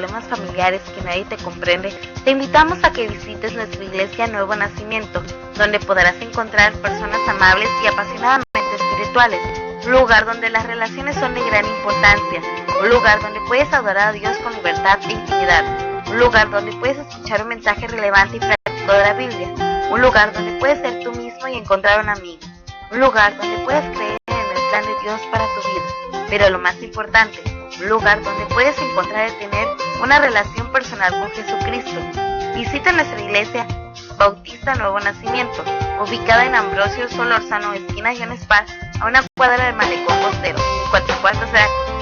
problemas familiares que nadie te comprende, te invitamos a que visites nuestra iglesia Nuevo Nacimiento, donde podrás encontrar personas amables y apasionadamente espirituales, un lugar donde las relaciones son de gran importancia, un lugar donde puedes adorar a Dios con libertad e intimidad, un lugar donde puedes escuchar un mensaje relevante y práctico de la Biblia, un lugar donde puedes ser tú mismo y encontrar un amigo, un lugar donde puedes creer en el plan de Dios para tu vida, pero lo más importante, un lugar donde puedes encontrar y tener una relación personal con Jesucristo. Visita nuestra iglesia Bautista Nuevo Nacimiento, ubicada en Ambrosio Solórzano, esquina John Spar, a una cuadra del Malecón Costero, en Cuatro Cuartos, Veracruz.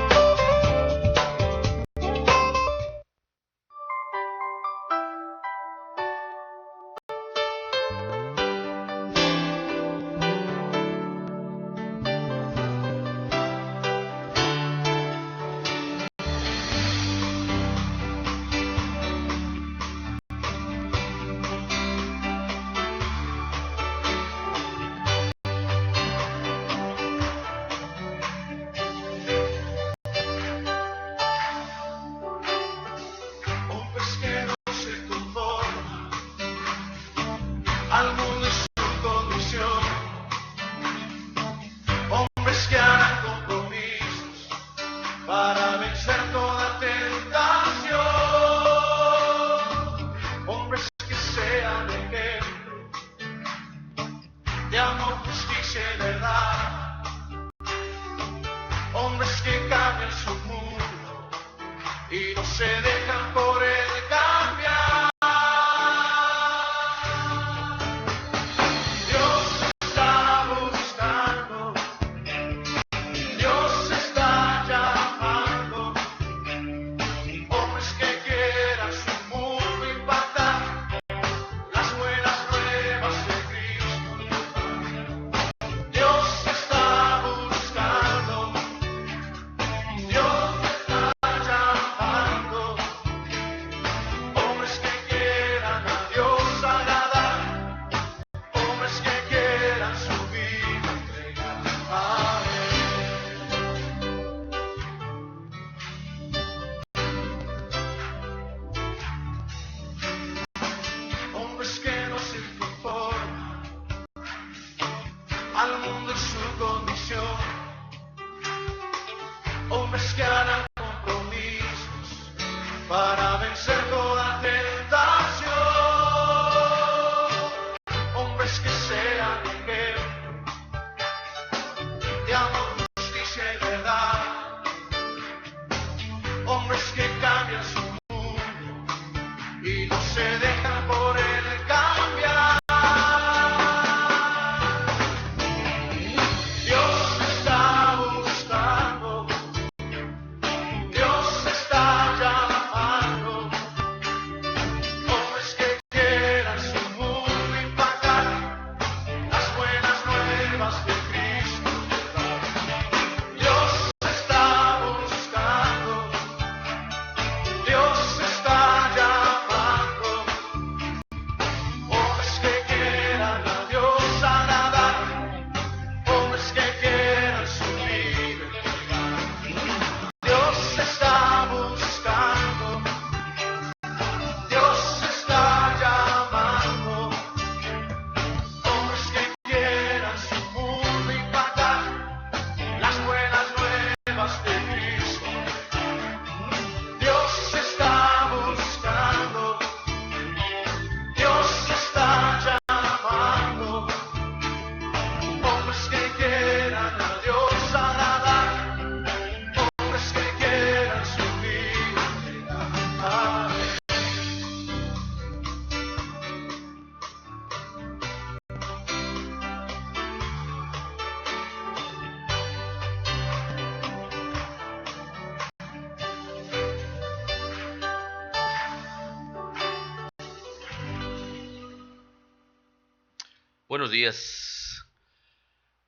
Buenos días.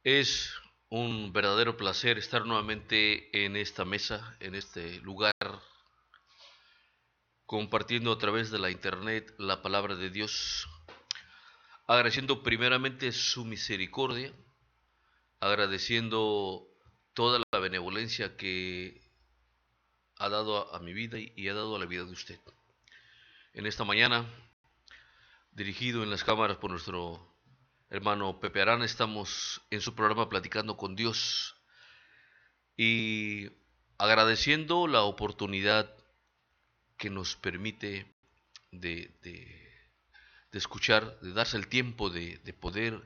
Es un verdadero placer estar nuevamente en esta mesa, en este lugar, compartiendo a través de la internet la palabra de Dios, agradeciendo primeramente su misericordia, agradeciendo toda la benevolencia que ha dado a mi vida y ha dado a la vida de usted. En esta mañana, dirigido en las cámaras por nuestro hermano Pepe Arana, estamos en su programa Platicando con Dios y agradeciendo la oportunidad que nos permite de escuchar, de darse el tiempo de poder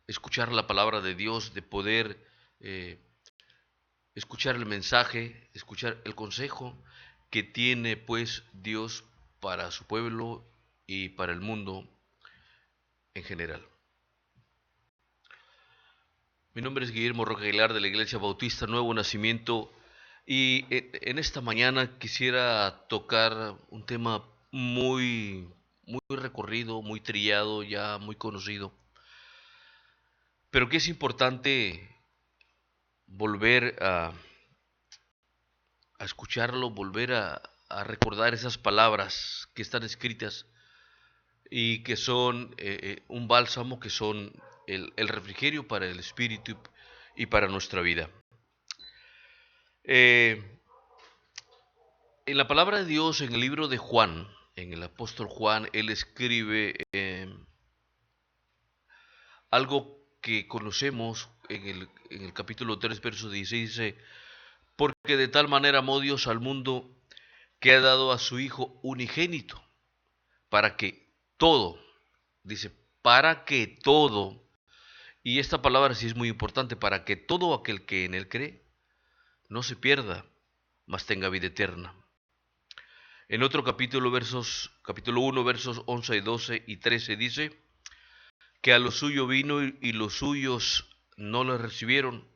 escuchar la palabra de Dios, de poder escuchar el mensaje, escuchar el consejo que tiene pues Dios para su pueblo y para el mundo en general. Mi nombre es Guillermo Roca Aguilar de la Iglesia Bautista Nuevo Nacimiento y en esta mañana quisiera tocar un tema muy recorrido, muy trillado, ya muy conocido, pero que es importante volver a escucharlo, volver a recordar esas palabras que están escritas y que son un bálsamo, que son el refrigerio para el espíritu y para nuestra vida. En la palabra de Dios, en el libro de Juan, en el apóstol Juan, él escribe algo que conocemos en el capítulo 3, verso 16, dice: porque de tal manera amó Dios al mundo que ha dado a su Hijo unigénito, para que todo, dice, para que todo, y esta palabra sí es muy importante, para que todo aquel que en él cree no se pierda, mas tenga vida eterna. En otro capítulo 1, versos 11 y 12 y 13 dice que a lo suyo vino y los suyos no le recibieron,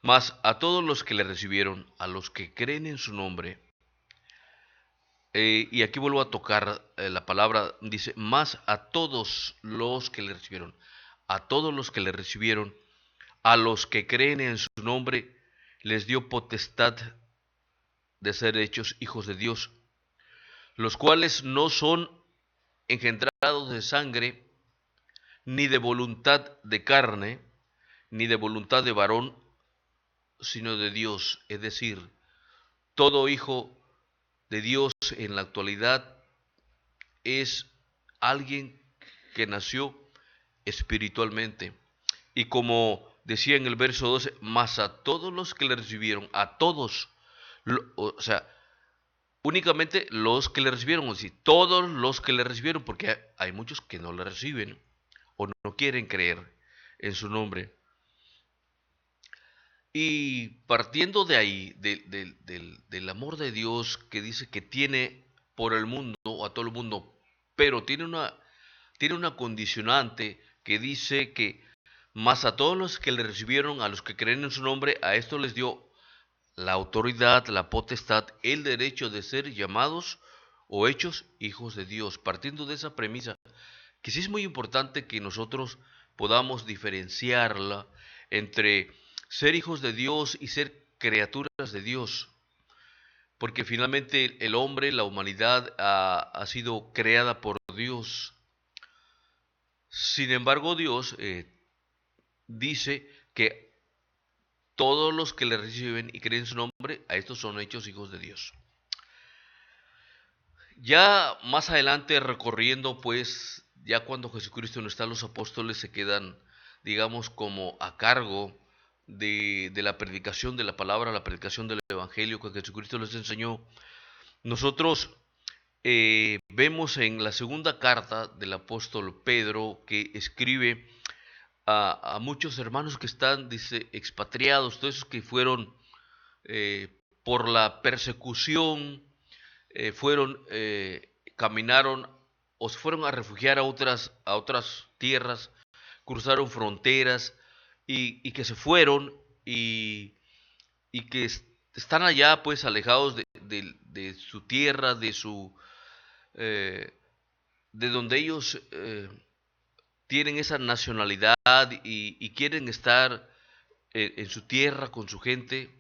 mas a todos los que le recibieron, a los que creen en su nombre, y aquí vuelvo a tocar la palabra, dice, más a todos los que le recibieron, a todos los que le recibieron, a los que creen en su nombre, les dio potestad de ser hechos hijos de Dios, los cuales no son engendrados de sangre, ni de voluntad de carne, ni de voluntad de varón, sino de Dios. Es decir, todo hijo de Dios en la actualidad es alguien que nació espiritualmente. Y como decía en el verso 12, más a todos los que le recibieron, a todos, o sea, únicamente los que le recibieron, o sea, todos los que le recibieron, porque hay muchos que no le reciben o no quieren creer en su nombre. Y partiendo de ahí, del amor de Dios que dice que tiene por el mundo, o a todo el mundo, pero tiene una condicionante que dice que más a todos los que le recibieron, a los que creen en su nombre, a esto les dio la autoridad, la potestad, el derecho de ser llamados o hechos hijos de Dios. Partiendo de esa premisa, que sí es muy importante que nosotros podamos diferenciarla entre ser hijos de Dios y ser criaturas de Dios, porque finalmente el hombre, la humanidad ha sido creada por Dios. Sin embargo, Dios dice que todos los que le reciben y creen en su nombre, a estos son hechos hijos de Dios. Ya más adelante, recorriendo pues, ya cuando Jesucristo no está, los apóstoles se quedan, digamos, como a cargo de la predicación de la palabra, la predicación del evangelio que Jesucristo les enseñó. Nosotros vemos en la segunda carta del apóstol Pedro, que escribe a muchos hermanos que están, dice, expatriados, todos esos que fueron por la persecución, caminaron o se fueron a refugiar a otras tierras, cruzaron fronteras y que se fueron y que están allá pues alejados de su tierra, de donde ellos tienen esa nacionalidad y quieren estar en su tierra con su gente.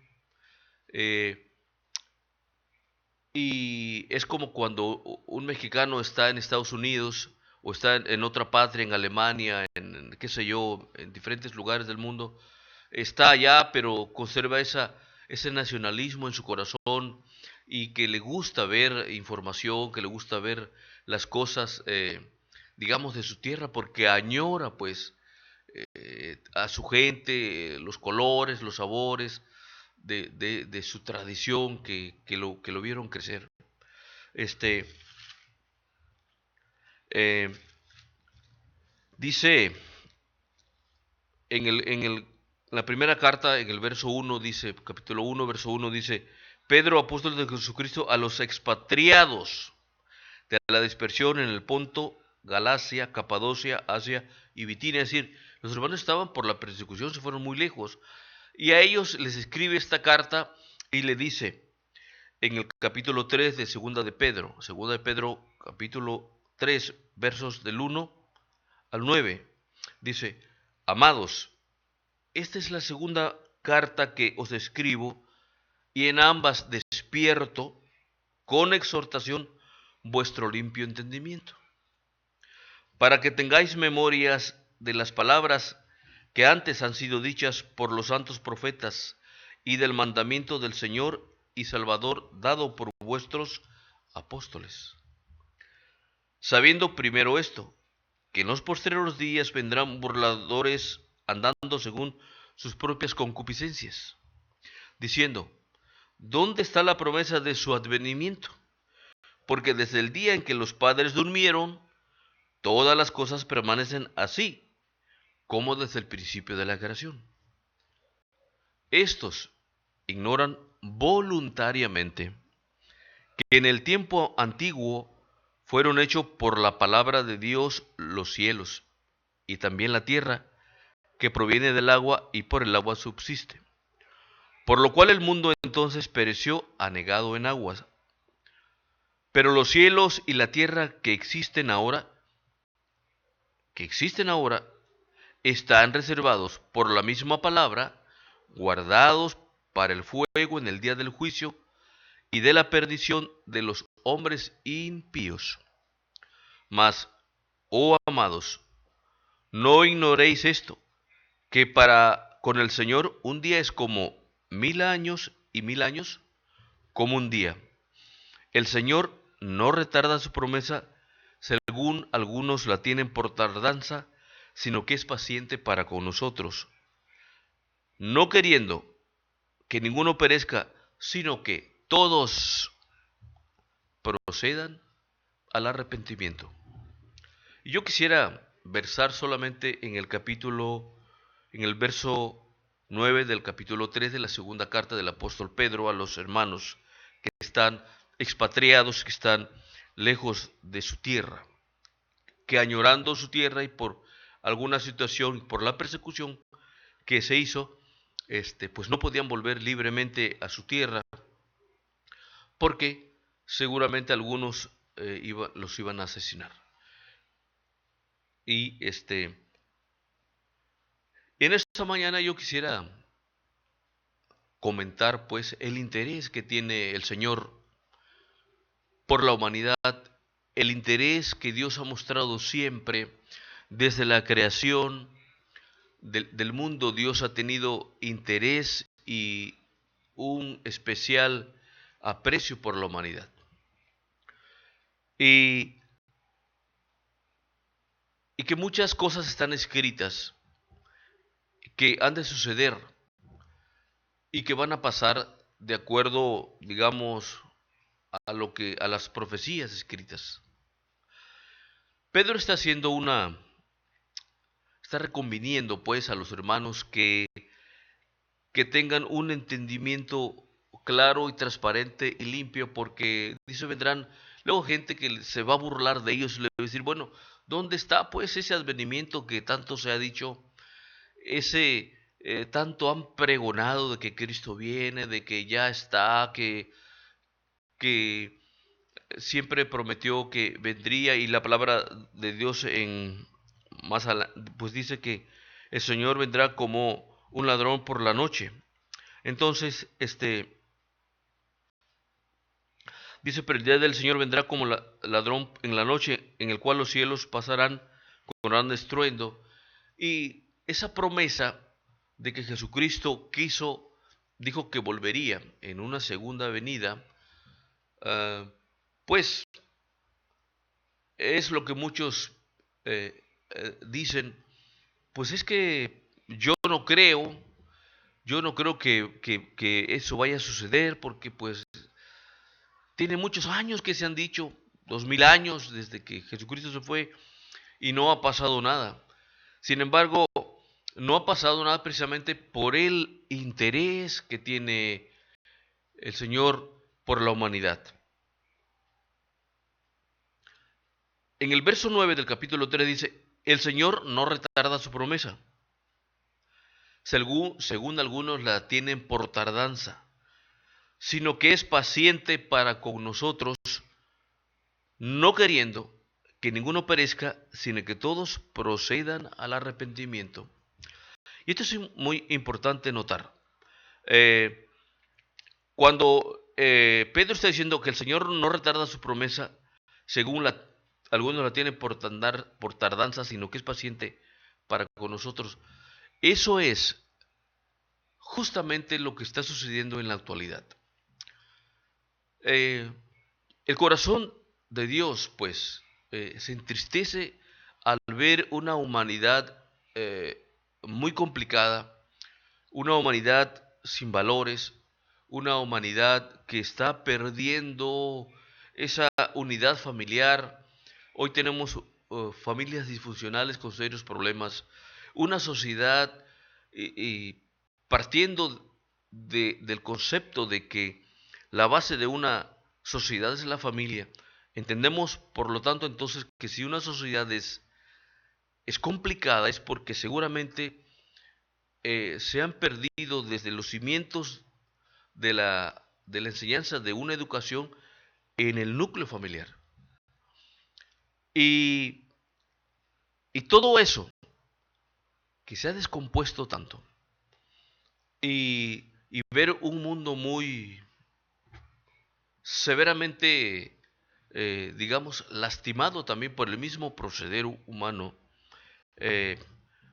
Y es como cuando un mexicano está en Estados Unidos o está en otra patria, en Alemania, qué sé yo, en diferentes lugares del mundo, está allá, pero conserva ese nacionalismo en su corazón y que le gusta ver información, que le gusta ver las cosas, digamos, de su tierra, porque añora pues a su gente, los colores, los sabores de su tradición que lo vieron crecer. Este, eh, dice en la primera carta, en el verso 1, dice, capítulo 1, verso 1, dice, Pedro, apóstol de Jesucristo, a los expatriados de la dispersión en el Ponto, Galacia, Capadocia, Asia y Bitinia. Es decir, los hermanos estaban por la persecución, se fueron muy lejos. Y a ellos les escribe esta carta y le dice, en el capítulo 3 de Segunda de Pedro, capítulo 3, versos del 1 al 9, dice, amados, esta es la segunda carta que os escribo, y en ambas despierto con exhortación vuestro limpio entendimiento, para que tengáis memorias de las palabras que antes han sido dichas por los santos profetas, y del mandamiento del Señor y Salvador dado por vuestros apóstoles. Sabiendo primero esto, que en los posteriores días vendrán burladores andando según sus propias concupiscencias, diciendo, ¿dónde está la promesa de su advenimiento? Porque desde el día en que los padres durmieron, todas las cosas permanecen así, como desde el principio de la creación. Estos ignoran voluntariamente que en el tiempo antiguo fueron hechos por la palabra de Dios los cielos, y también la tierra, que proviene del agua y por el agua subsiste. Por lo cual el mundo entonces pereció anegado en aguas. Pero los cielos y la tierra que existen ahora, están reservados por la misma palabra, guardados para el fuego en el día del juicio y de la perdición de los hombres impíos. Mas, oh amados, no ignoréis esto, que para con el Señor un día es como 1000 años y 1000 años como un día. El Señor no retarda su promesa, según algunos la tienen por tardanza, sino que es paciente para con nosotros, no queriendo que ninguno perezca, sino que todos procedan al arrepentimiento. Y yo quisiera versar solamente en el verso 9 del capítulo 3 de la segunda carta del apóstol Pedro a los hermanos que están expatriados, que están lejos de su tierra, que añorando su tierra y por alguna situación, por la persecución que se hizo, pues no podían volver libremente a su tierra, porque seguramente algunos los iban a asesinar. Y en esta mañana yo quisiera comentar pues el interés que tiene el Señor por la humanidad, el interés que Dios ha mostrado siempre desde la creación del mundo. Dios ha tenido interés y un especial aprecio por la humanidad. Y que muchas cosas están escritas que han de suceder y que van a pasar de acuerdo, digamos, a las profecías escritas. Pedro está reconviniendo pues a los hermanos que tengan un entendimiento claro y transparente y limpio, porque dice vendrán luego gente que se va a burlar de ellos y le va a decir, bueno, ¿dónde está pues ese advenimiento que tanto se ha dicho? Ese tanto han pregonado de que Cristo viene, de que ya está, que siempre prometió que vendría, y la palabra de Dios pues dice que el Señor vendrá como un ladrón por la noche. Entonces, dice, pero el día del Señor vendrá como ladrón en la noche, en el cual los cielos pasarán con gran estruendo. Y esa promesa de que Jesucristo quiso dijo que volvería en una segunda venida, pues es lo que muchos dicen, pues es que yo no creo que eso vaya a suceder porque pues tiene muchos años que se han dicho, 2000 años desde que Jesucristo se fue y no ha pasado nada. Sin embargo, no ha pasado nada precisamente por el interés que tiene el Señor por la humanidad. En el verso 9 del capítulo 3 dice, el Señor no retarda su promesa, según algunos la tienen por tardanza, sino que es paciente para con nosotros, no queriendo que ninguno perezca, sino que todos procedan al arrepentimiento. Y esto es muy importante notar. Cuando Pedro está diciendo que el Señor no retarda su promesa, según algunos la tienen por tardanza, sino que es paciente para con nosotros, eso es justamente lo que está sucediendo en la actualidad. El corazón de Dios, pues, se entristece al ver una humanidad muy complicada, una humanidad sin valores, una humanidad que está perdiendo esa unidad familiar. Hoy tenemos familias disfuncionales con serios problemas, una sociedad y partiendo del concepto de que la base de una sociedad es la familia. Entendemos, por lo tanto, entonces que si una sociedad es complicada es porque seguramente se han perdido desde los cimientos de la enseñanza de una educación en el núcleo familiar. Y, y todo eso que se ha descompuesto tanto y ver un mundo muy severamente, digamos, lastimado también por el mismo proceder humano, eh,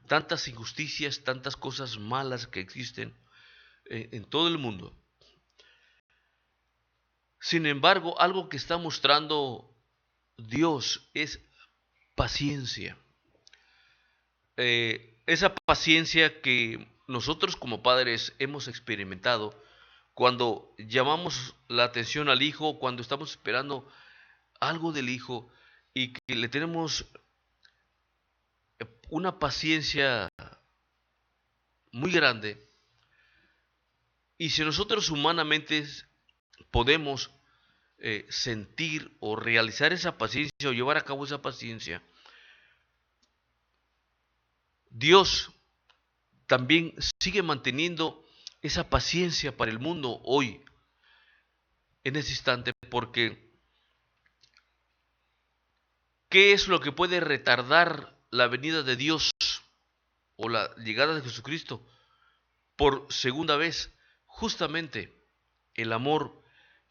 tantas injusticias, tantas cosas malas que existen en todo el mundo. Sin embargo, algo que está mostrando Dios es paciencia. Esa paciencia que nosotros como padres hemos experimentado cuando llamamos la atención al hijo, cuando estamos esperando algo del hijo y que le tenemos una paciencia muy grande. Y si nosotros humanamente podemos sentir o realizar esa paciencia o llevar a cabo esa paciencia, Dios también sigue manteniendo esa paciencia para el mundo hoy, en ese instante, porque ¿qué es lo que puede retardar la venida de Dios o la llegada de Jesucristo por segunda vez? Justamente el amor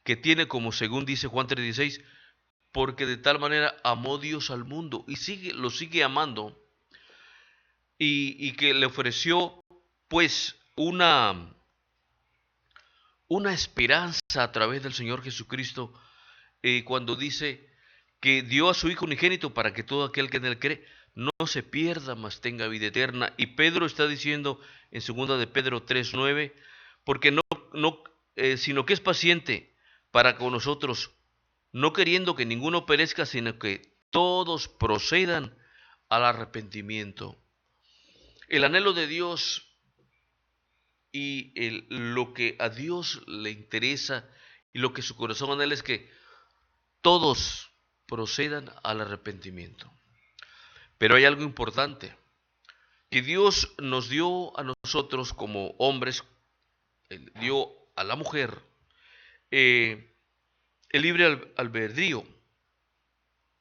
que tiene, como según dice Juan 3:16, porque de tal manera amó Dios al mundo y lo sigue amando, y que le ofreció pues una esperanza a través del Señor Jesucristo, cuando dice que dio a su Hijo unigénito para que todo aquel que en él cree no se pierda, mas tenga vida eterna. Y Pedro está diciendo en 2 de Pedro 3:9, porque sino que es paciente para con nosotros, no queriendo que ninguno perezca, sino que todos procedan al arrepentimiento. El anhelo de Dios y lo que a Dios le interesa y lo que su corazón anhela es que todos procedan al arrepentimiento. Pero hay algo importante, que Dios nos dio a nosotros como hombres, dio a la mujer el libre albedrío.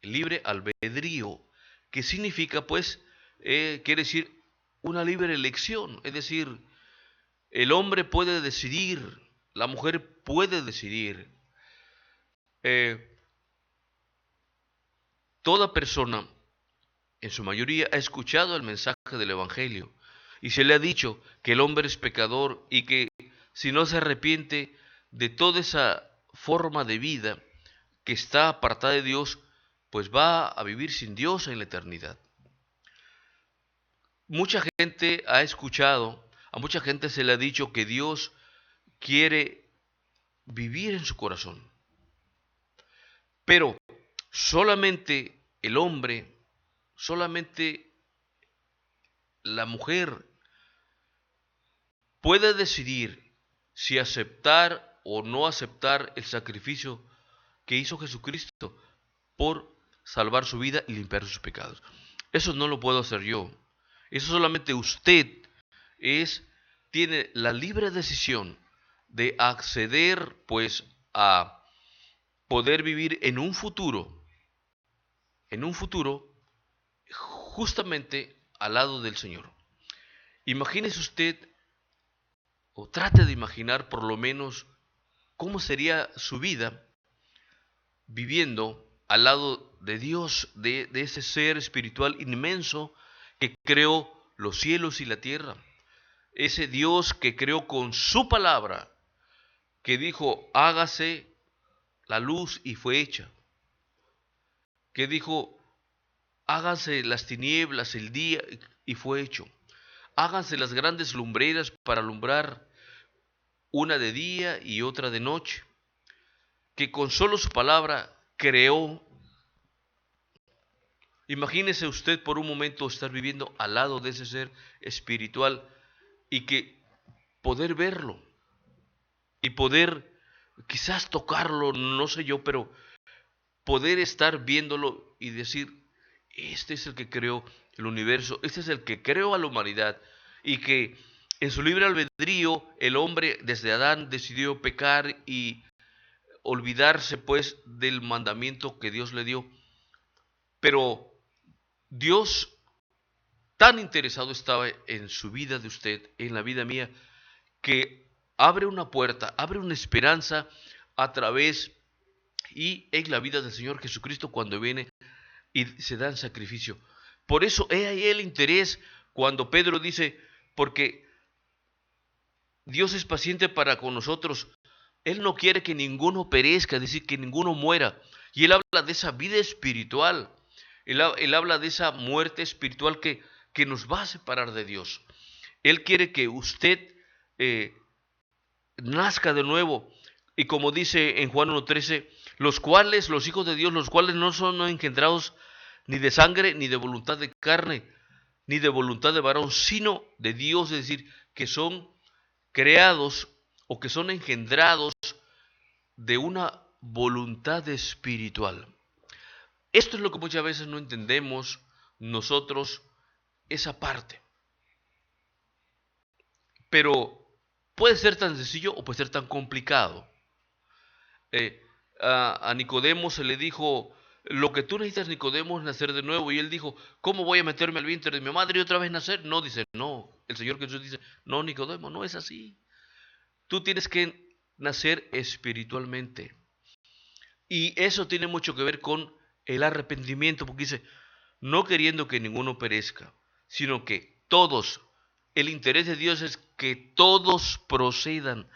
El libre albedrío, que significa pues, quiere decir una libre elección, es decir, el hombre puede decidir, la mujer puede decidir. Toda persona, en su mayoría, ha escuchado el mensaje del Evangelio y se le ha dicho que el hombre es pecador y que si no se arrepiente de toda esa forma de vida que está apartada de Dios, pues va a vivir sin Dios en la eternidad. Mucha gente ha escuchado, a mucha gente se le ha dicho que Dios quiere vivir en su corazón, pero solamente el hombre, solamente la mujer puede decidir si aceptar o no aceptar el sacrificio que hizo Jesucristo por salvar su vida y limpiar sus pecados. Eso no lo puedo hacer yo. Eso solamente usted tiene la libre decisión de acceder pues a poder vivir en un futuro justamente al lado del Señor. Imagínese usted, o trate de imaginar por lo menos, cómo sería su vida viviendo al lado de Dios, de ese ser espiritual inmenso que creó los cielos y la tierra. Ese Dios que creó con su palabra, que dijo, hágase la luz y fue hecha. Que dijo, háganse las tinieblas el día y fue hecho. Háganse las grandes lumbreras para alumbrar, una de día y otra de noche. Que con solo su palabra creó. Imagínese usted por un momento estar viviendo al lado de ese ser espiritual y que poder verlo y poder quizás tocarlo, no sé yo, pero poder estar viéndolo y decir, este es el que creó el universo, este es el que creó a la humanidad, y que en su libre albedrío el hombre desde Adán decidió pecar y olvidarse pues del mandamiento que Dios le dio. Pero Dios tan interesado estaba en su vida de usted, en la vida mía, que abre una puerta, abre una esperanza a través y en la vida del Señor Jesucristo cuando viene y se da en sacrificio. Por eso es ahí el interés cuando Pedro dice, porque Dios es paciente para con nosotros. Él no quiere que ninguno perezca, es decir, que ninguno muera. Y Él habla de esa vida espiritual. Él habla de esa muerte espiritual que nos va a separar de Dios. Él quiere que usted nazca de nuevo. Y como dice en Juan 1:13, los hijos de Dios, los cuales no son engendrados ni de sangre, ni de voluntad de carne, ni de voluntad de varón, sino de Dios, es decir, que son creados o que son engendrados de una voluntad espiritual. Esto es lo que muchas veces no entendemos nosotros, esa parte. Pero puede ser tan sencillo o puede ser tan complicado. A Nicodemo se le dijo, lo que tú necesitas, Nicodemo, es nacer de nuevo. Y él dijo, ¿cómo voy a meterme al vientre de mi madre y otra vez nacer? No, dice, no. El Señor Jesús dice, no, Nicodemo, no es así. Tú tienes que nacer espiritualmente. Y eso tiene mucho que ver con el arrepentimiento, porque dice, no queriendo que ninguno perezca, sino que todos, el interés de Dios es que todos procedan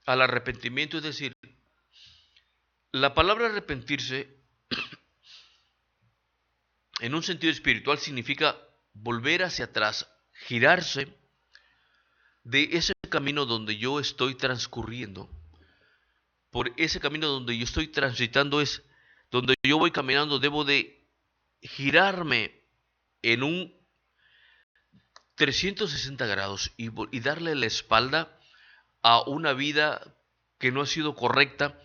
al arrepentimiento, es decir, la palabra arrepentirse en un sentido espiritual significa volver hacia atrás, girarse de ese camino donde yo estoy transcurriendo. Por ese camino donde yo estoy transitando es donde yo voy caminando, debo de girarme en un 360 grados y darle la espalda a una vida que no ha sido correcta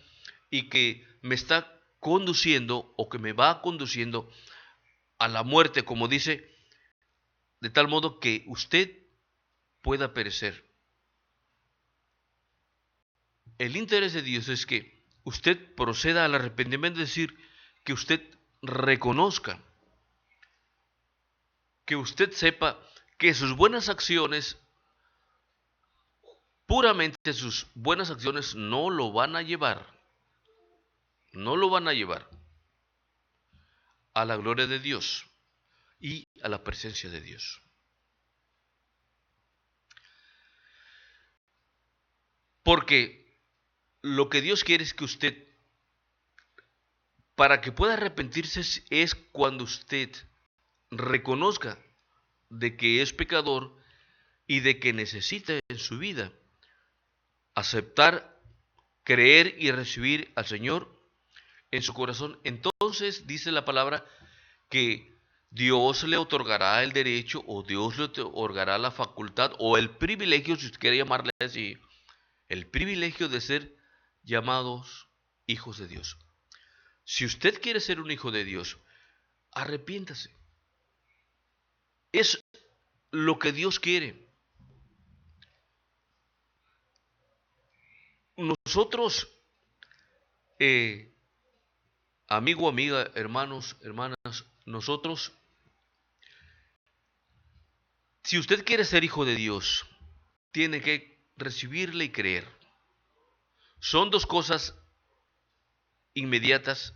y que me está conduciendo o que me va conduciendo a la muerte, como dice, de tal modo que usted pueda perecer. El interés de Dios es que usted proceda al arrepentimiento, es decir, que usted reconozca, que usted sepa que sus buenas acciones, puramente sus buenas acciones no lo van a llevar a la gloria de Dios y a la presencia de Dios. Porque lo que Dios quiere es que usted, para que pueda arrepentirse, es cuando usted reconozca de que es pecador y de que necesita en su vida aceptar, creer y recibir al Señor en su corazón. Entonces dice la palabra que Dios le otorgará el derecho, o Dios le otorgará la facultad o el privilegio, si usted quiere llamarle así, el privilegio de ser llamados hijos de Dios. Si usted quiere ser un hijo de Dios, arrepiéntase. Es lo que Dios quiere. Nosotros, amigo, amiga, hermanos, hermanas, nosotros, si usted quiere ser hijo de Dios, tiene que recibirle y creer. Son dos cosas inmediatas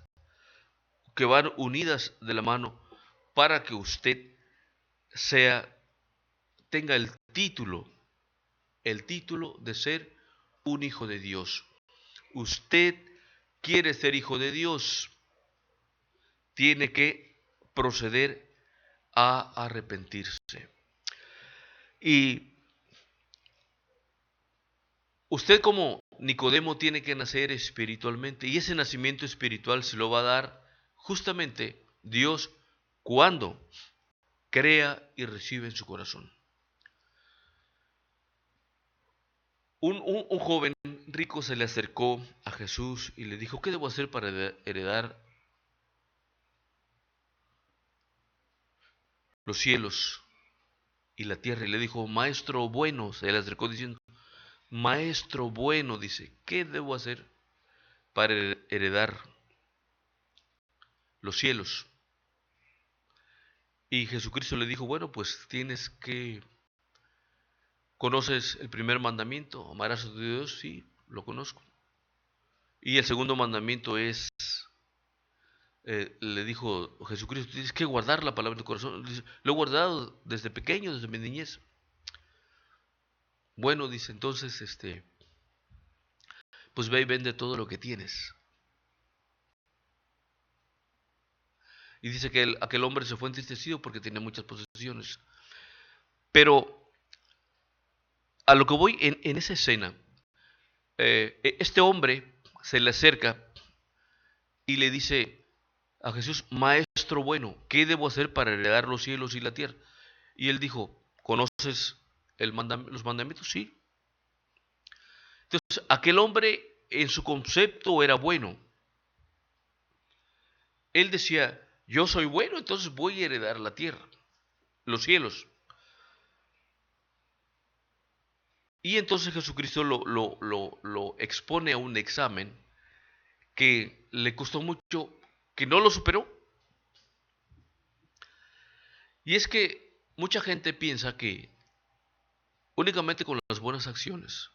que van unidas de la mano para que usted tenga el título de ser un hijo de Dios. Usted quiere ser hijo de Dios, tiene que proceder a arrepentirse. Y usted, como Nicodemo, tiene que nacer espiritualmente, y ese nacimiento espiritual se lo va a dar justamente Dios cuando crea y recibe en su corazón. Un joven rico se le acercó a Jesús y le dijo: ¿qué debo hacer para heredar los cielos y la tierra? Y le dijo: maestro bueno. Se le acercó diciendo: maestro bueno, dice, ¿qué debo hacer para heredar los cielos? Y Jesucristo le dijo: bueno, pues ¿conoces el primer mandamiento? ¿Amarás a tu Dios? Sí, lo conozco. Y el segundo mandamiento es, le dijo Jesucristo, tienes que guardar la palabra en tu corazón. Dice: lo he guardado desde pequeño, desde mi niñez. Bueno, dice, entonces, pues ve y vende todo lo que tienes. Y dice que aquel hombre se fue entristecido porque tenía muchas posesiones. Pero a lo que voy en esa escena, este hombre se le acerca y le dice a Jesús: maestro bueno, ¿qué debo hacer para heredar los cielos y la tierra? Y él dijo: ¿conoces los mandamientos? Sí. Entonces, aquel hombre en su concepto era bueno. Él decía: yo soy bueno, entonces voy a heredar la tierra, los cielos. Y entonces Jesucristo lo expone a un examen que le costó mucho, que no lo superó. Y es que mucha gente piensa que únicamente con las buenas acciones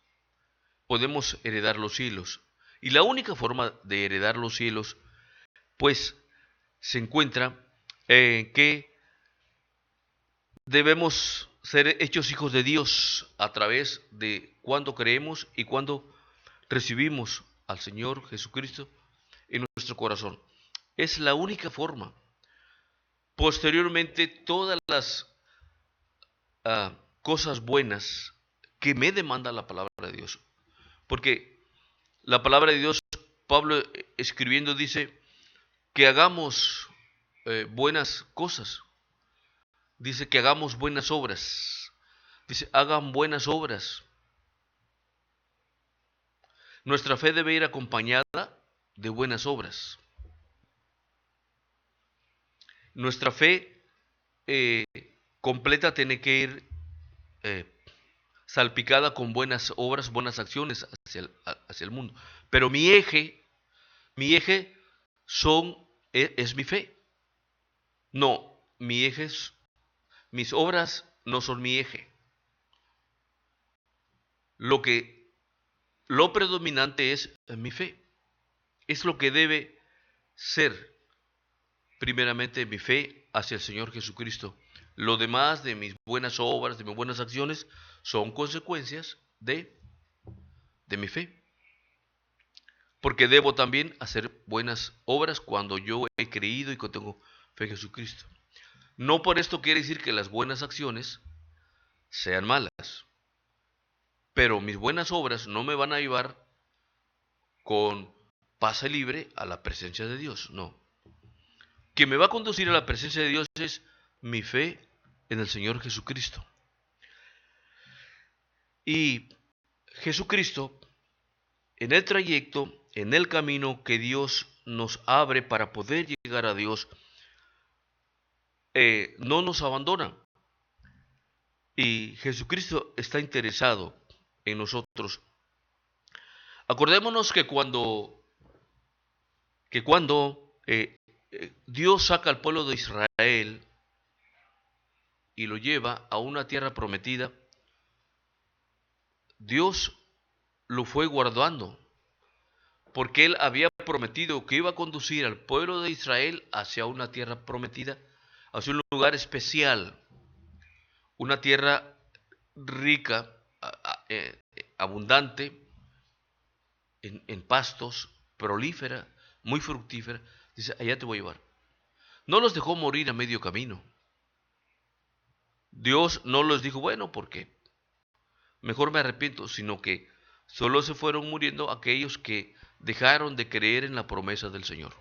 podemos heredar los cielos. Y la única forma de heredar los cielos, pues, se encuentra en que debemos ser hechos hijos de Dios a través de cuando creemos y cuando recibimos al Señor Jesucristo en nuestro corazón. Es la única forma. Posteriormente, todas las cosas buenas que me demanda la palabra de Dios. Porque la palabra de Dios, Pablo escribiendo, dice que hagamos buenas cosas. Dice que hagamos buenas obras. Dice: hagan buenas obras. Nuestra fe debe ir acompañada de buenas obras. Nuestra fe completa tiene que ir salpicada con buenas obras, buenas acciones hacia el mundo. Pero mi eje es mi fe. No, mis obras no son mi eje. Lo predominante es mi fe. Es lo que debe ser primeramente mi fe hacia el Señor Jesucristo. Lo demás de mis buenas obras, de mis buenas acciones, son consecuencias de de mi fe. Porque debo también hacer buenas obras cuando yo he creído y que tengo fe en Jesucristo. No por esto quiere decir que las buenas acciones sean malas, pero mis buenas obras no me van a llevar con pase libre a la presencia de Dios, no. Quien me va a conducir a la presencia de Dios es mi fe en el Señor Jesucristo. Y Jesucristo, en el trayecto, en el camino que Dios nos abre para poder llegar a Dios, no nos abandona. Y Jesucristo está interesado en nosotros. Acordémonos que cuando Dios saca al pueblo de Israel y lo lleva a una tierra prometida, Dios lo fue guardando, porque Él había prometido que iba a conducir al pueblo de Israel hacia una tierra prometida, hacia un lugar especial, una tierra rica, abundante en pastos, prolífera, muy fructífera. Dice, allá te voy a llevar. No los dejó morir a medio camino. Dios no les dijo, bueno, ¿por qué? Mejor me arrepiento, sino que solo se fueron muriendo aquellos que dejaron de creer en la promesa del Señor.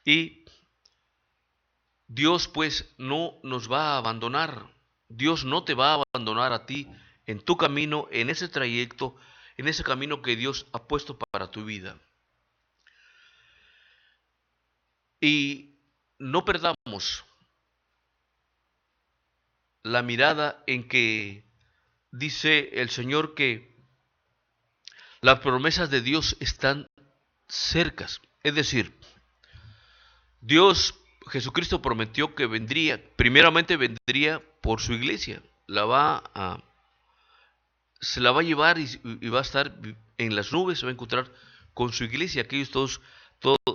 Y Dios pues no nos va a abandonar. Dios no te va a abandonar a ti en tu camino, en ese trayecto, en ese camino que Dios ha puesto para tu vida. Y no perdamos la mirada en que dice el Señor que las promesas de Dios están cercas. Es decir, Dios, Jesucristo prometió que vendría, primeramente vendría por su iglesia, se la va a llevar y va a estar en las nubes, se va a encontrar con su iglesia,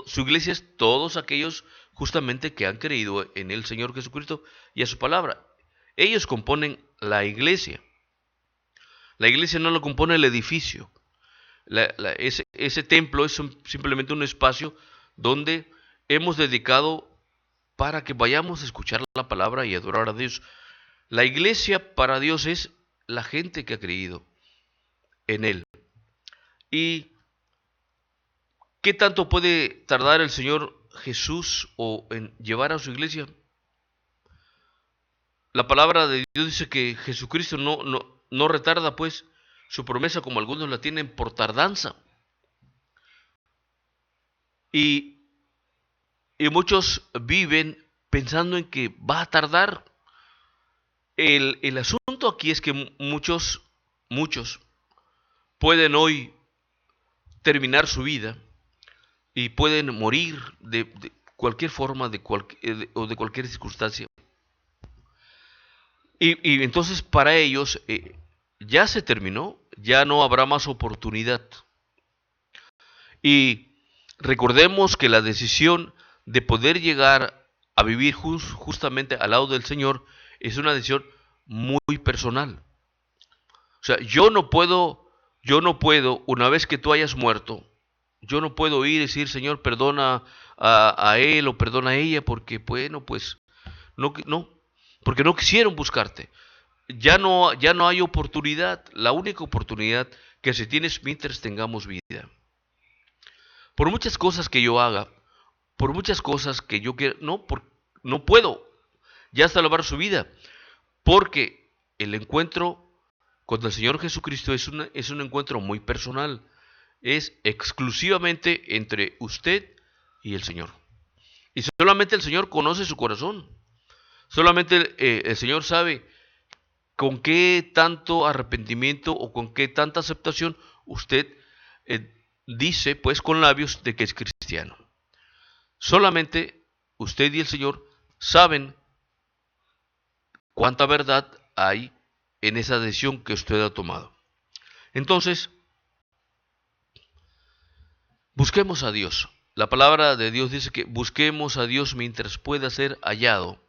su iglesia es todos aquellos justamente que han creído en el Señor Jesucristo y a su palabra. Ellos componen la iglesia. La iglesia no lo compone el edificio. Ese templo es simplemente un espacio donde hemos dedicado para que vayamos a escuchar la palabra y adorar a Dios. La iglesia para Dios es la gente que ha creído en Él. ¿Y qué tanto puede tardar el Señor Jesús en llevar a su iglesia? La palabra de Dios dice que Jesucristo no retarda pues su promesa como algunos la tienen por tardanza. Y muchos viven pensando en que va a tardar. El asunto aquí es que muchos pueden hoy terminar su vida y pueden morir de cualquier forma o de cualquier circunstancia. Y entonces para ellos ya se terminó, ya no habrá más oportunidad. Y recordemos que la decisión de poder llegar a vivir justamente al lado del Señor es una decisión muy personal. O sea, yo no puedo, una vez que tú hayas muerto, yo no puedo ir y decir, Señor, perdona a él o perdona a ella, porque bueno, pues no, porque no quisieron buscarte. Ya no hay oportunidad. La única oportunidad que se tiene es mientras tengamos vida. Por muchas cosas que yo haga, por muchas cosas que yo quiera, no puedo ya salvar su vida, porque el encuentro con el Señor Jesucristo es un encuentro muy personal, es exclusivamente entre usted y el Señor. Y solamente el Señor conoce su corazón, solamente el Señor sabe con qué tanto arrepentimiento o con qué tanta aceptación usted dice pues con labios de que es cristiano. Solamente usted y el Señor saben cuánta verdad hay en esa decisión que usted ha tomado. Entonces, busquemos a Dios. La palabra de Dios dice que busquemos a Dios mientras pueda ser hallado.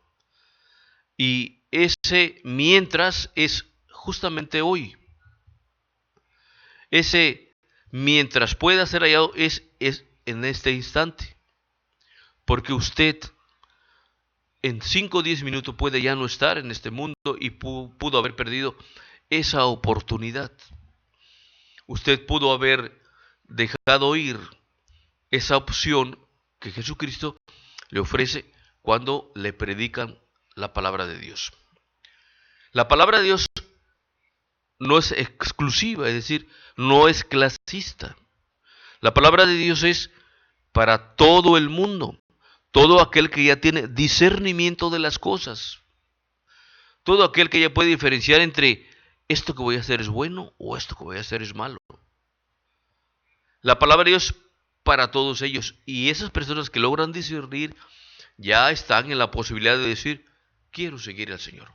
Y ese mientras es justamente hoy. Ese mientras pueda ser hallado es en este instante. Porque usted en 5 o 10 minutos puede ya no estar en este mundo y pudo haber perdido esa oportunidad. Usted pudo haber dejado ir esa opción que Jesucristo le ofrece cuando le predican la palabra de Dios. La palabra de Dios no es exclusiva, es decir, no es clasista. La palabra de Dios es para todo el mundo, todo aquel que ya tiene discernimiento de las cosas, todo aquel que ya puede diferenciar entre esto que voy a hacer es bueno o esto que voy a hacer es malo. La palabra de Dios para todos ellos, y esas personas que logran discernir ya están en la posibilidad de decir, quiero seguir al Señor.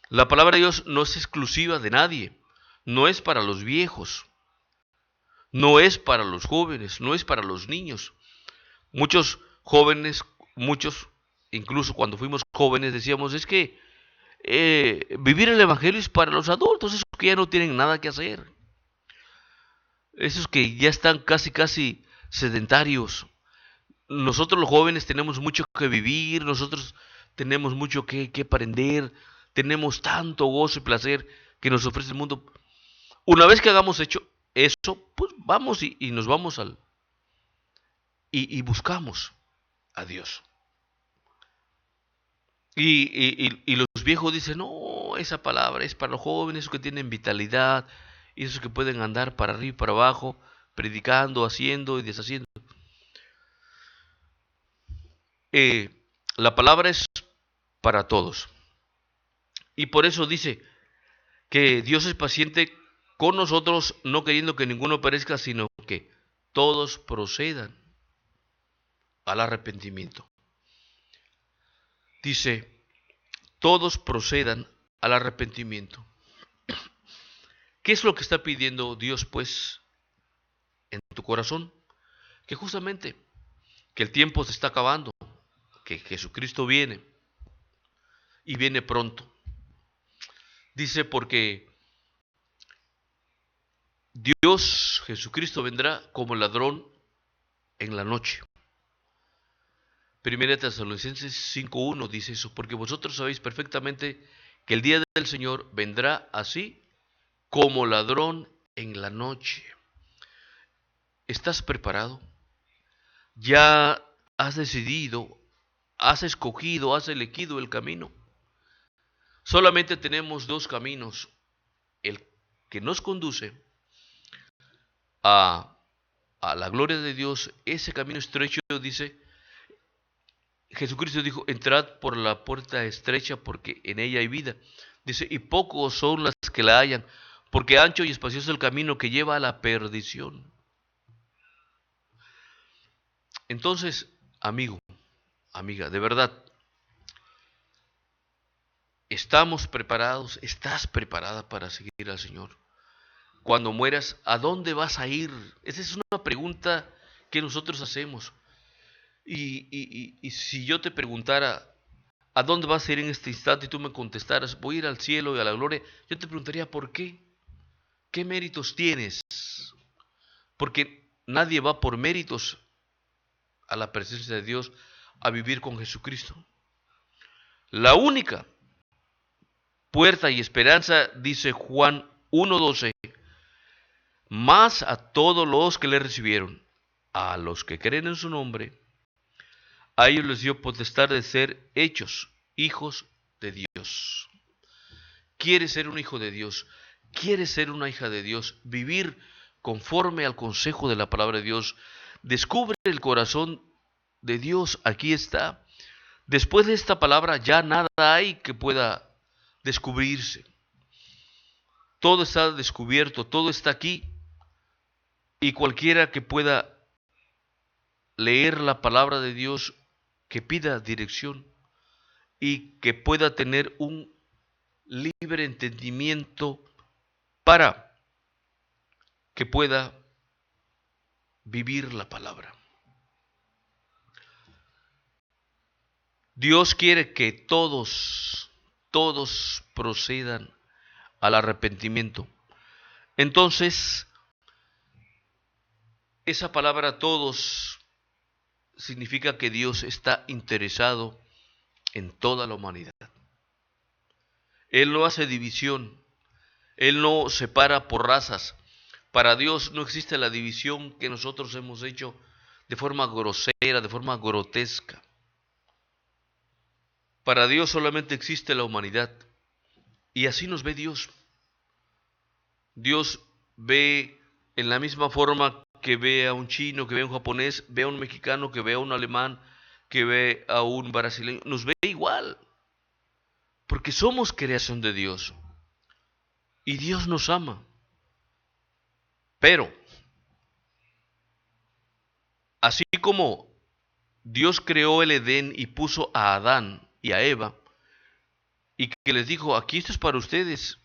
La palabra de Dios no es exclusiva de nadie, no es para los viejos, no es para los jóvenes, no es para los niños. Muchos jóvenes, incluso cuando fuimos jóvenes, decíamos, es que vivir el Evangelio es para los adultos, esos que ya no tienen nada que hacer, esos que ya están casi sedentarios. Nosotros los jóvenes tenemos mucho que vivir, nosotros tenemos mucho que aprender, tenemos tanto gozo y placer que nos ofrece el mundo. Una vez que hagamos hecho eso, pues vamos y nos vamos y buscamos a Dios. Y los viejos dicen, no, esa palabra es para los jóvenes, esos que tienen vitalidad, esos que pueden andar para arriba y para abajo, predicando, haciendo y deshaciendo. La palabra es para todos. Y por eso dice que Dios es paciente con nosotros, no queriendo que ninguno perezca, sino que todos procedan al arrepentimiento. Dice, todos procedan al arrepentimiento. ¿Qué es lo que está pidiendo Dios, pues, en tu corazón? Que justamente, que el tiempo se está acabando, que Jesucristo viene, y viene pronto. Dice, porque Dios, Jesucristo, vendrá como ladrón en la noche. Primera Tesalonicenses 5:1 dice eso, porque vosotros sabéis perfectamente que el día del Señor vendrá así como ladrón en la noche. ¿Estás preparado? ¿Ya has decidido, has escogido, has elegido el camino? Solamente tenemos dos caminos, el que nos conduce a la gloria de Dios, ese camino estrecho, dice, Jesucristo dijo, entrad por la puerta estrecha porque en ella hay vida. Dice, y pocos son las que la hallan, porque ancho y espacioso es el camino que lleva a la perdición. Entonces, amigo, amiga, de verdad, ¿estamos preparados? ¿Estás preparada para seguir al Señor? Cuando mueras, ¿a dónde vas a ir? Esa es una pregunta que nosotros hacemos. Y si yo te preguntara, ¿a dónde vas a ir en este instante? Y tú me contestaras, voy a ir al cielo y a la gloria. Yo te preguntaría, ¿por qué? ¿Qué méritos tienes? Porque nadie va por méritos a la presencia de Dios, a vivir con Jesucristo. La única puerta y esperanza, dice Juan 1:12, más a todos los que le recibieron, a los que creen en su nombre, a ellos les dio potestad de ser hechos hijos de Dios. ¿Quieres ser un hijo de Dios? ¿Quieres ser una hija de Dios? Vivir conforme al consejo de la palabra de Dios. Descubre el corazón de Dios, aquí está. Después de esta palabra ya nada hay que pueda descubrirse. Todo está descubierto, todo está aquí. Y cualquiera que pueda leer la palabra de Dios, que pida dirección y que pueda tener un libre entendimiento para que pueda vivir la palabra. Dios quiere que todos procedan al arrepentimiento. Entonces, esa palabra todos significa que Dios está interesado en toda la humanidad. Él no hace división, Él no separa por razas. Para Dios no existe la división que nosotros hemos hecho de forma grosera, de forma grotesca. Para Dios solamente existe la humanidad. Y así nos ve Dios. Dios ve en la misma forma que ve a un chino, que ve a un japonés, ve a un mexicano, que ve a un alemán, que ve a un brasileño. Nos ve igual. Porque somos creación de Dios. Y Dios nos ama. Pero, así como Dios creó el Edén y puso a Adán y a Eva, y que les dijo, aquí esto es para ustedes,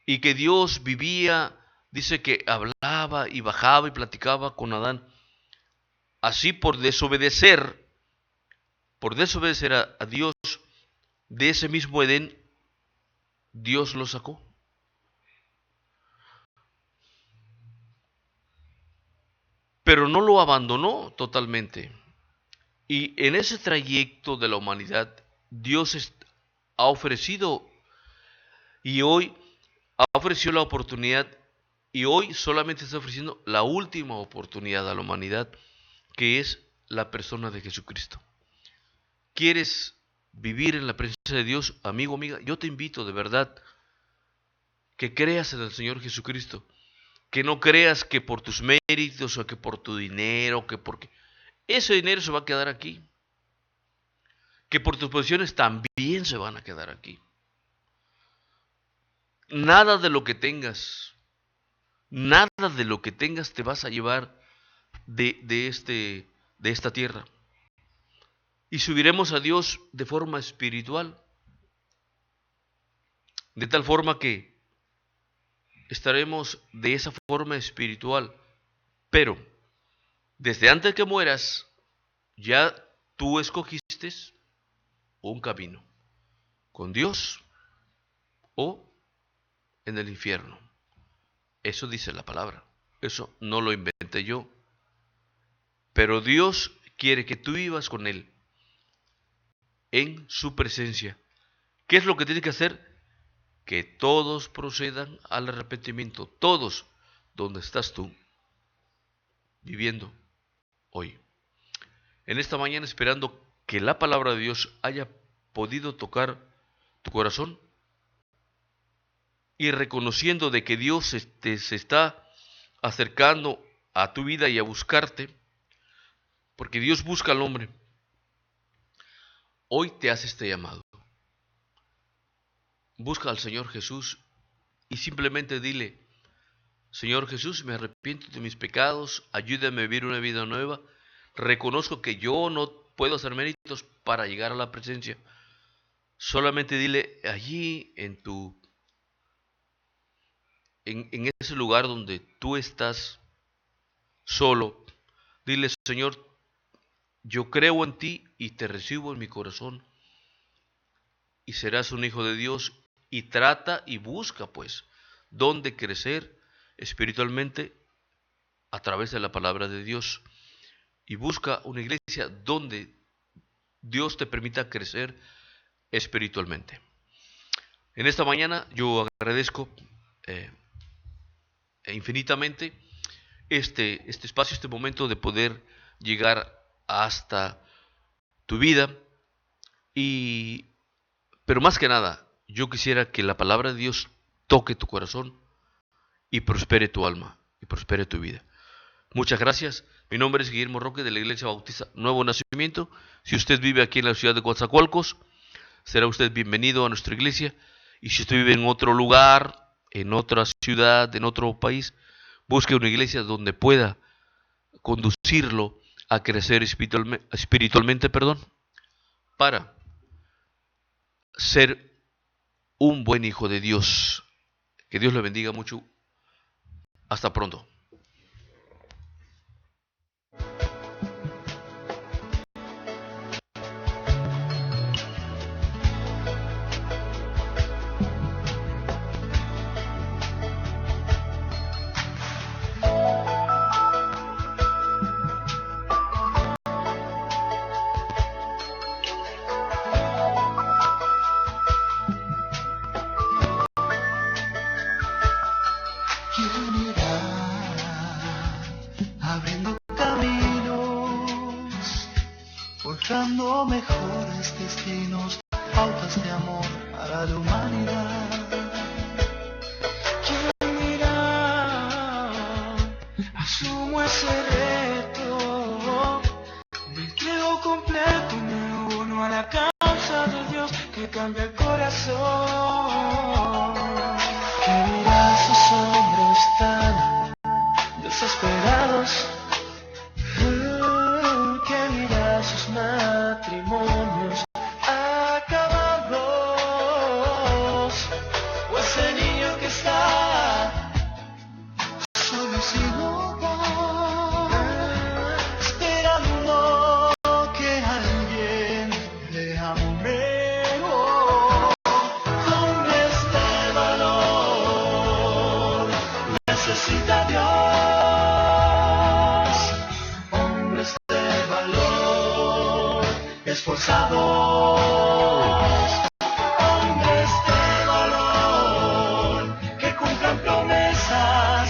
y que Dios vivía, dice que hablaba y bajaba y platicaba con Adán, así por desobedecer a Dios, de ese mismo Edén, Dios lo sacó. Pero no lo abandonó totalmente. Y en ese trayecto de la humanidad, Dios ha ofrecido y hoy ha ofrecido la oportunidad y hoy solamente está ofreciendo la última oportunidad a la humanidad, que es la persona de Jesucristo. ¿Quieres vivir en la presencia de Dios, amigo, amiga? Yo te invito de verdad que creas en el Señor Jesucristo, que no creas que por tus méritos o que por tu dinero, que porque ese dinero se va a quedar aquí, que por tus posiciones también se van a quedar aquí. Nada de lo que tengas te vas a llevar de esta tierra. Y subiremos a Dios de forma espiritual, de tal forma que estaremos de esa forma espiritual. Pero desde antes que mueras, ya tú escogiste un camino, con Dios o en el infierno. Eso dice la palabra. Eso no lo inventé yo. Pero Dios quiere que tú vivas con Él en su presencia. ¿Qué es lo que tienes que hacer? Que todos procedan al arrepentimiento. Todos, donde estás tú viviendo hoy. En esta mañana, esperando que la palabra de Dios haya podido tocar tu corazón y reconociendo de que Dios se está acercando a tu vida y a buscarte, porque Dios busca al hombre. Hoy te hace este llamado. Busca al Señor Jesús y simplemente dile: Señor Jesús, me arrepiento de mis pecados, ayúdame a vivir una vida nueva. Reconozco que yo no puedo hacer méritos para llegar a la presencia. Solamente dile allí en ese lugar donde tú estás solo, dile: Señor, yo creo en ti y te recibo en mi corazón, y serás un hijo de Dios. Y trata y busca pues dónde crecer espiritualmente a través de la palabra de Dios, y busca una iglesia donde Dios te permita crecer espiritualmente. En esta mañana yo agradezco infinitamente este espacio, este momento de poder llegar hasta tu vida, pero más que nada yo quisiera que la palabra de Dios toque tu corazón y prospere tu alma y prospere tu vida. Muchas gracias. Mi nombre es Guillermo Roque, de la Iglesia Bautista Nuevo Nacimiento. Si usted vive aquí en la ciudad de Coatzacoalcos, será usted bienvenido a nuestra iglesia. Y si usted vive en otro lugar, en otra ciudad, en otro país, busque una iglesia donde pueda conducirlo a crecer espiritualmente, para ser un buen hijo de Dios. Que Dios le bendiga mucho. Hasta pronto. buscando mejores destinos, pautas de amor para la humanidad. Quiero mirar, asumo ese reto, me entrego completo y me uno a la causa de Dios que cambia el corazón. Que mirar a esos hombres tan desesperados, que mira sus matrimonios acabados, o ese niño que está solo y sin hogar, esperando que alguien le ame. Hombres de valor, necesita Dios. Esforzados, hombres de valor, que cumplan promesas,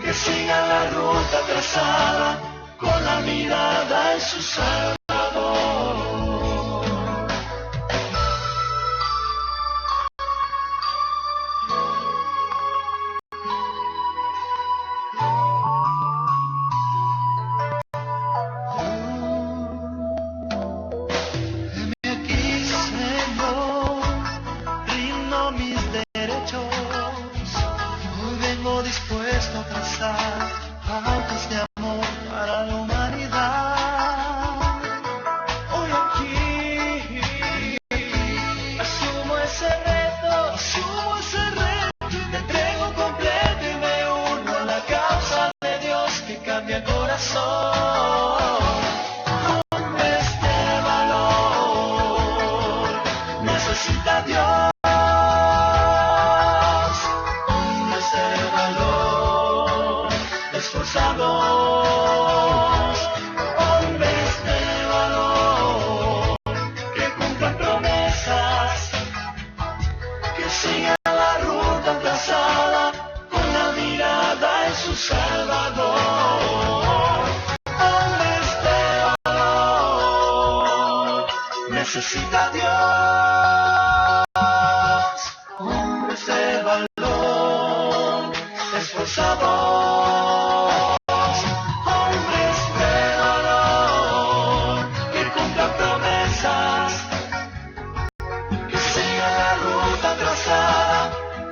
que sigan la ruta trazada, con la mirada en su Salvador. Dispuesto a trazar pautas de amor para la humanidad. Hoy aquí asumo ese reto y me entrego completo y me uno a la causa de Dios que cambia el corazón. Hombres de valor, necesita Dios. Esforzados, hombres de valor, que cumplan promesas, que sigan la ruta trazada, con la mirada en su Salvador. Hombres de valor, necesita Dios. Hombres de valor, esforzados,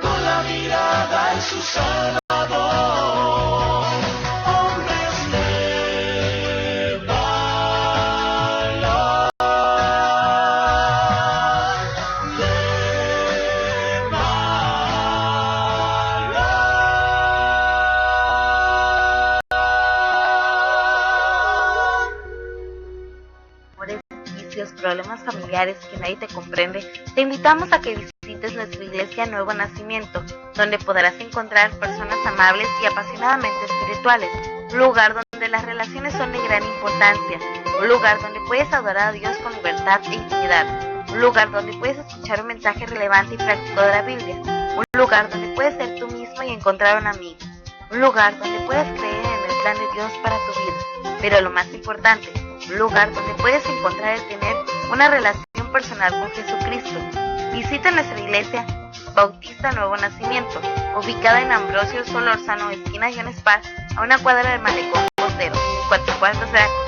con la mirada en su Salvador. Hombres de valor, vicios, problemas familiares que nadie te comprende, te invitamos a que visites nuestra iglesia Nuevo Nacimiento, donde podrás encontrar personas amables y apasionadamente espirituales, un lugar donde las relaciones son de gran importancia, un lugar donde puedes adorar a Dios con libertad e intimidad, un lugar donde puedes escuchar un mensaje relevante y práctico de la Biblia, un lugar donde puedes ser tú mismo y encontrar un amigo, un lugar donde puedes creer en el plan de Dios para tu vida, pero lo más importante, un lugar donde puedes encontrar y tener una relación personal con Jesucristo. Visita nuestra iglesia Bautista Nuevo Nacimiento, ubicada en Ambrosio Solórzano, esquina John Spar, a una cuadra del Malecón Costero, en Coatzacoalcos, Veracruz.